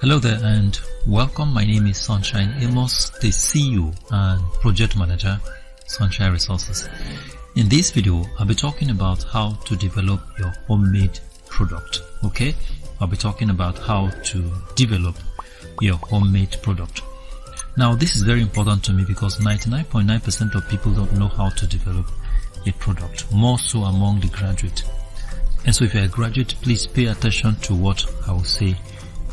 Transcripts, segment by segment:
Hello there and welcome. My name is Sunshine Amos, the CEO and Project Manager, Sunshine Resources. In this video, I'll be talking about how to develop your homemade product. Okay, I'll be talking about how to develop your homemade product. Now, this is very important to me because 99.9% of people don't know how to develop a product, more so among the graduate. And so if you're a graduate, please pay attention to what I will say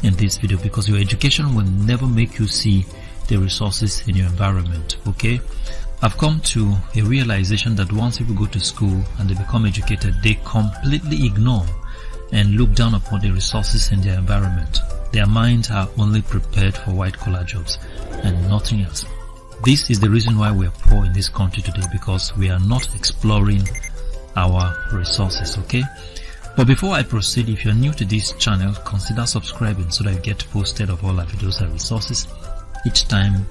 in this video, because your education will never make you see the resources in your environment. Okay, I've come to a realization that once people go to school and they become educated, they completely ignore and look down upon the resources in their environment. Their minds are only prepared for white collar jobs and nothing else. This is the reason why we are poor in this country today, because we are not exploring our resources. Okay, but before I proceed, if you're new to this channel, consider subscribing so that you get posted of all our videos and resources each time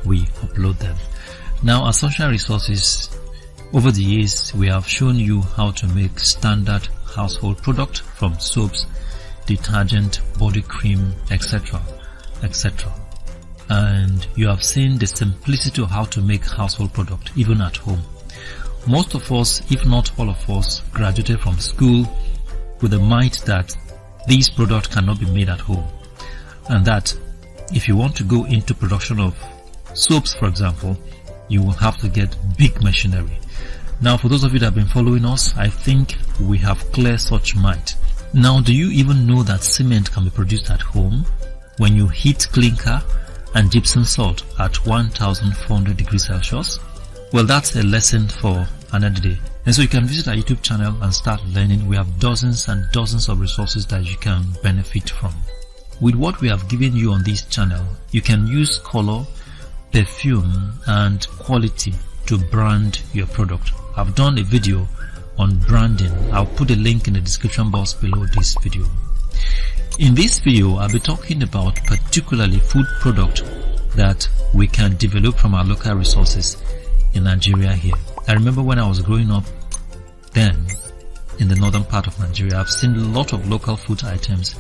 we upload them. Now, at Sunshine Resources, over the years, we have shown you how to make standard household product from soaps, detergent, body cream, etc., etc. And you have seen the simplicity of how to make household product even at home. Most of us, if not all of us, graduated from school with the mind that these products cannot be made at home, and that if you want to go into production of soaps, for example, you will have to get big machinery. Now, for those of you that have been following us, I think we have cleared such mind. Now, do you even know that cement can be produced at home when you heat clinker and gypsum salt at 1400 degrees Celsius? Well, that's a lesson for another day. And so you can visit our YouTube channel and start learning. We have dozens and dozens of resources that you can benefit from. With what we have given you on this channel, you can use color, perfume, and quality to brand your product. I've done a video on branding. I'll put a link in the description box below this video. In this video, I'll be talking about particularly food product that we can develop from our local resources in Nigeria here. I remember when I was growing up then in the northern part of Nigeria, I've seen a lot of local food items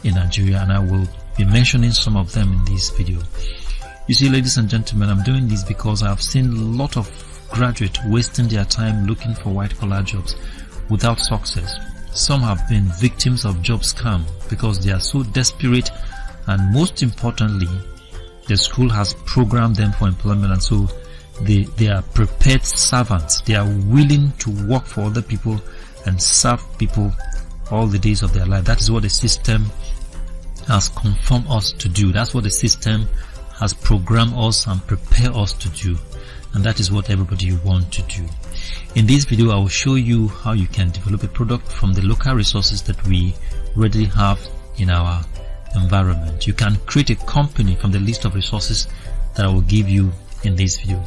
in Nigeria, and I will be mentioning some of them in this video. You see, ladies and gentlemen, I'm doing this because I've seen a lot of graduates wasting their time looking for white collar jobs without success. Some have been victims of job scam because they are so desperate, and most importantly, the school has programmed them for employment, and so they are prepared servants. They are willing to work for other people and serve people all the days of their life. That is what the system has conformed us to do. That's what the system has programmed us and prepared us to do. And that is what everybody wants to do. In this video, I will show you how you can develop a product from the local resources that we already have in our environment. You can create a company from the list of resources that I will give you in this video.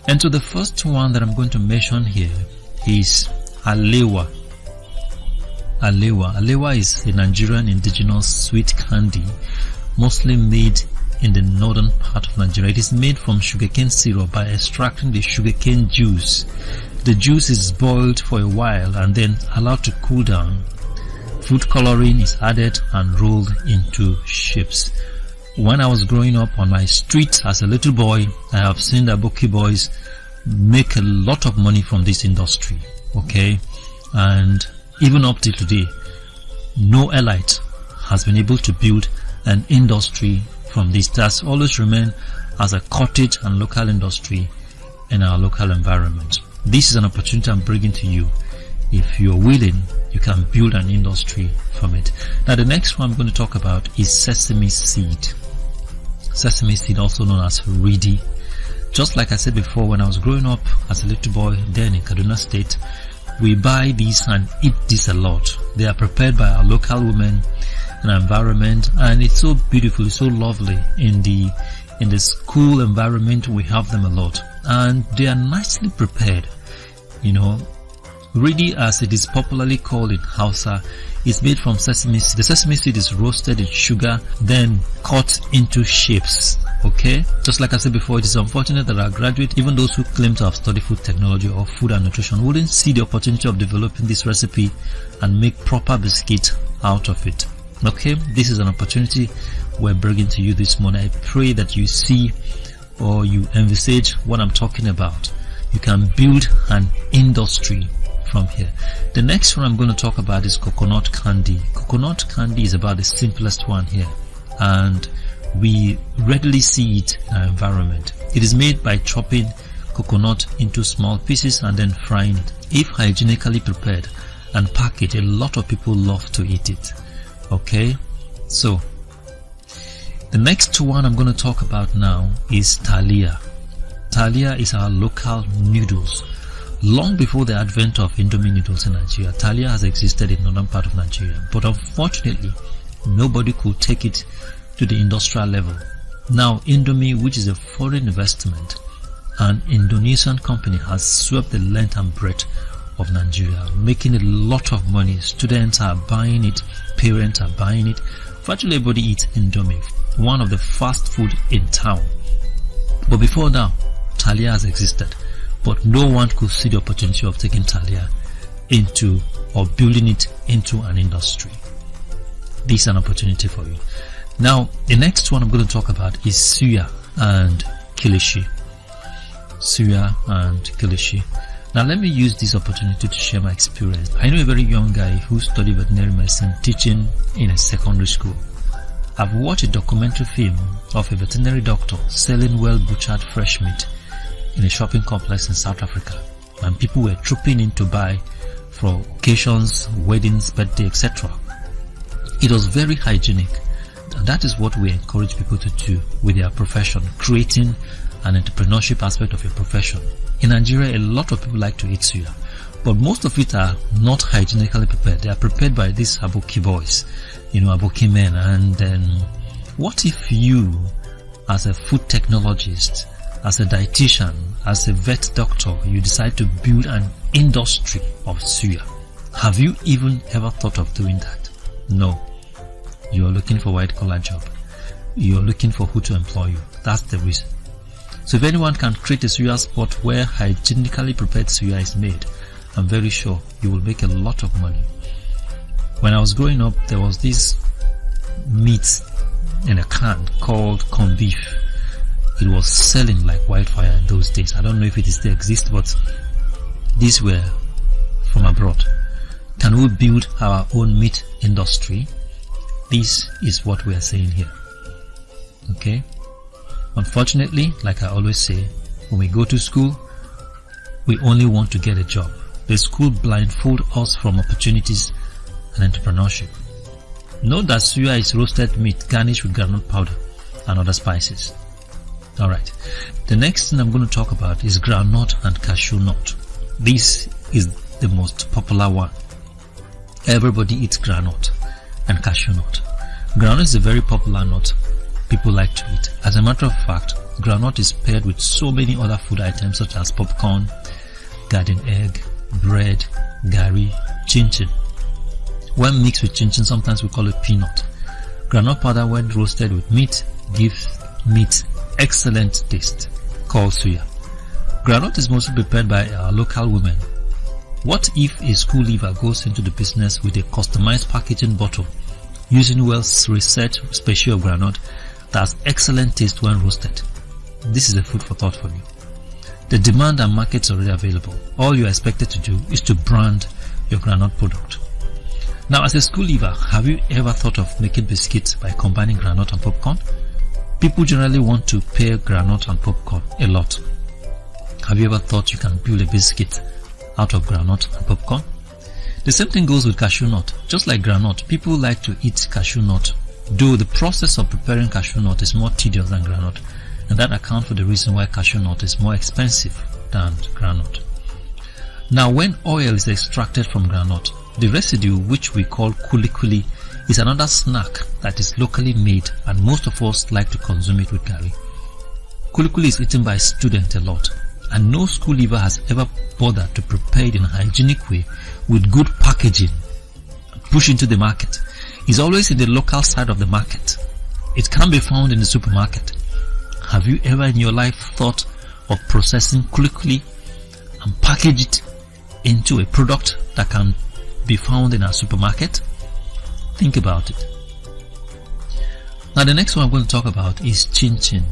And so the first one that I'm going to mention here is Alewa. Alewa is a Nigerian indigenous sweet candy, mostly made in the northern part of Nigeria. It is made from sugarcane syrup by extracting the sugarcane juice. The juice is boiled for a while and then allowed to cool down. Food coloring is added and rolled into shapes. When I was growing up on my street as a little boy, I have seen the Aboki boys make a lot of money from this industry. Okay, and even up till today, no elite has been able to build an industry from this. That's always remained as a cottage and local industry in our local environment. This is an opportunity I'm bringing to you. If you're willing, you can build an industry from it. Now, the next one I'm going to talk about is sesame seed. Sesame seed, also known as reedy. Just like I said before, when I was growing up as a little boy then in Kaduna State, we buy these and eat this a lot. They are prepared by our local women in our environment, and it's so beautiful, it's so lovely. In the school environment, we have them a lot, and they are nicely prepared. You know, reedy, as it is popularly called in Hausa, is made from sesame seed. The sesame seed is roasted in sugar, then cut into shapes. Okay, just like I said before, it is unfortunate that our graduates, even those who claim to have studied food technology or food and nutrition, wouldn't see the opportunity of developing this recipe and make proper biscuit out of it. Okay, this is an opportunity we're bringing to you this morning. I pray that you see or you envisage what I'm talking about. You can build an industry from here. The next one I'm going to talk about is coconut candy. Coconut candy is about the simplest one here, and we readily see it in our environment. It is made by chopping coconut into small pieces and then frying it. If hygienically prepared and packaged, a lot of people love to eat it. Okay, so the next one I'm going to talk about now is Thalia. Thalia is our local noodles. Long before the advent of Indomie noodles in Nigeria, Thalia has existed in the northern part of Nigeria, but unfortunately nobody could take it to the industrial level. Now Indomie, which is a foreign investment, an Indonesian company, has swept the length and breadth of Nigeria, making a lot of money. Students are buying it, parents are buying it. Virtually everybody eats Indomie, one of the fast food in town. But before now, Thalia has existed, but no one could see the opportunity of taking Thalia into or building it into an industry. This is an opportunity for you. Now, the next one I'm going to talk about is suya and kilishi. Suya and kilishi. Now, let me use this opportunity to share my experience. I know a very young guy who studied veterinary medicine teaching in a secondary school. I've watched a documentary film of a veterinary doctor selling well-butchered fresh meat in a shopping complex in South Africa, and people were trooping in to buy for occasions, weddings, birthday, etc. It was very hygienic, and that is what we encourage people to do with their profession, creating an entrepreneurship aspect of your profession. In Nigeria, a lot of people like to eat suya, but most of it are not hygienically prepared. They are prepared by these aboki boys, aboki men. And then what if you, as a food technologist, as a dietitian, as a vet doctor, you decide to build an industry of suya? Have you even ever thought of doing that? No. You are looking for a white collar job. You are looking for who to employ you. That's the reason. So if anyone can create a suya spot where hygienically prepared suya is made, I'm very sure you will make a lot of money. When I was growing up, there was this meat in a can called corned beef. It was selling like wildfire in those days. I don't know if it still exists, but these were from abroad. Can we build our own meat industry? This is what we are saying here. Okay? Unfortunately, like I always say, when we go to school, we only want to get a job. The school blindfold us from opportunities and entrepreneurship. Note that suya is roasted meat garnished with groundnut powder and other spices. Alright, the next thing I'm going to talk about is groundnut and cashew nut. This is the most popular one. Everybody eats groundnut and cashew nut. Groundnut is a very popular nut people like to eat. As a matter of fact, groundnut is paired with so many other food items such as popcorn, garden egg, bread, gari, chin-chin. When mixed with chin-chin, sometimes we call it peanut. Groundnut powder, when roasted with meat, gives meat excellent taste, called suya. Groundnut is mostly prepared by our local women. What if a school leaver goes into the business with a customized packaging bottle using well-researched species of groundnut that has excellent taste when roasted? This is a food for thought for you. The demand and market is already available. All you are expected to do is to brand your groundnut product. Now, as a school leaver, have you ever thought of making biscuits by combining groundnut and popcorn? People generally want to pair groundnut and popcorn a lot. Have you ever thought you can build a biscuit out of groundnut and popcorn? The same thing goes with cashew nut. Just like groundnut, people like to eat cashew nut, though the process of preparing cashew nut is more tedious than groundnut, and that accounts for the reason why cashew nut is more expensive than groundnut. Now, when oil is extracted from groundnut, the residue, which we call kuli-kuli, is another snack that is locally made, and most of us like to consume it with gari. Kuli-kuli is eaten by students a lot, and no school leaver has ever bothered to prepare it in a hygienic way with good packaging and push into the market. It's always in the local side of the market. It can't be found in the supermarket. Have you ever in your life thought of processing kuli-kuli and package it into a product that can be found in a supermarket? Think about it. Now the next one I'm going to talk about is Chin Chin.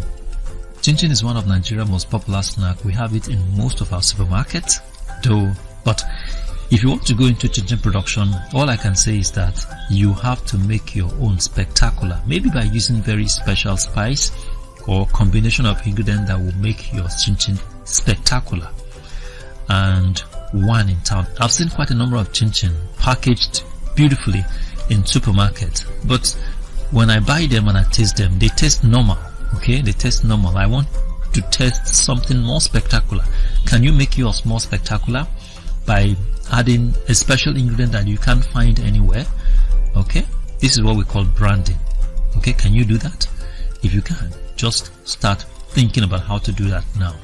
Chin Chin is one of Nigeria's most popular snacks. We have it in most of our supermarkets, but if you want to go into Chin Chin production, all I can say is that you have to make your own spectacular, maybe by using very special spice or combination of ingredients that will make your Chin Chin spectacular. And one in town. I've seen quite a number of Chin Chin packaged beautifully in supermarkets, but when I buy them and I taste them, they taste normal. Okay, they taste normal. I want to test something more spectacular. Can you make yours more spectacular by adding a special ingredient that you can't find anywhere? Okay, this is what we call branding. Okay, can you do that? If you can, just start thinking about how to do that now.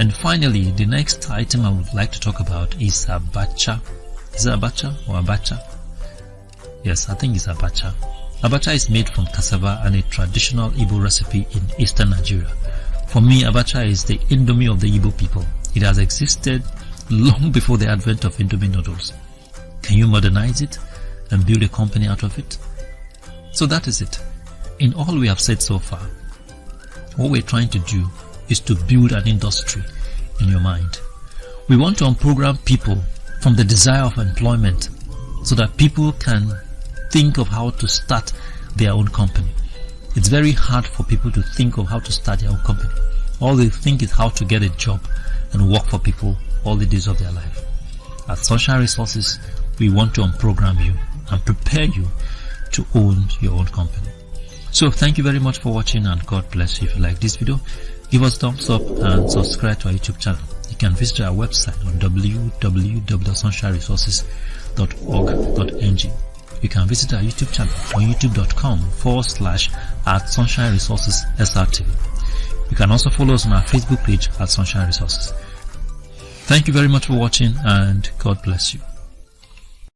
And finally, the next item I would like to talk about is abacha. Is it abacha or abacha? Yes, I think it's abacha. Abacha is made from cassava and a traditional Igbo recipe in eastern Nigeria. For me, abacha is the Indomie of the Igbo people. It has existed long before the advent of Indomie noodles. Can you modernize it and build a company out of it? So that is it. In all we have said so far, what we're trying to do is to build an industry in your mind. We want to unprogram people from the desire of employment so that people can think of how to start their own company. It's very hard for people to think of how to start their own company. All they think is how to get a job and work for people all the days of their life. At Sunshine Resources, we want to unprogram you and prepare you to own your own company. So thank you very much for watching, and God bless you. If you like this video, give us a thumbs up and subscribe to our YouTube channel. You can visit our website on www.sunshineresources.org.ng. You can visit our YouTube channel on youtube.com/@sunshineresources_SRTV. You can also follow us on our Facebook page at Sunshine Resources. Thank you very much for watching, and God bless you.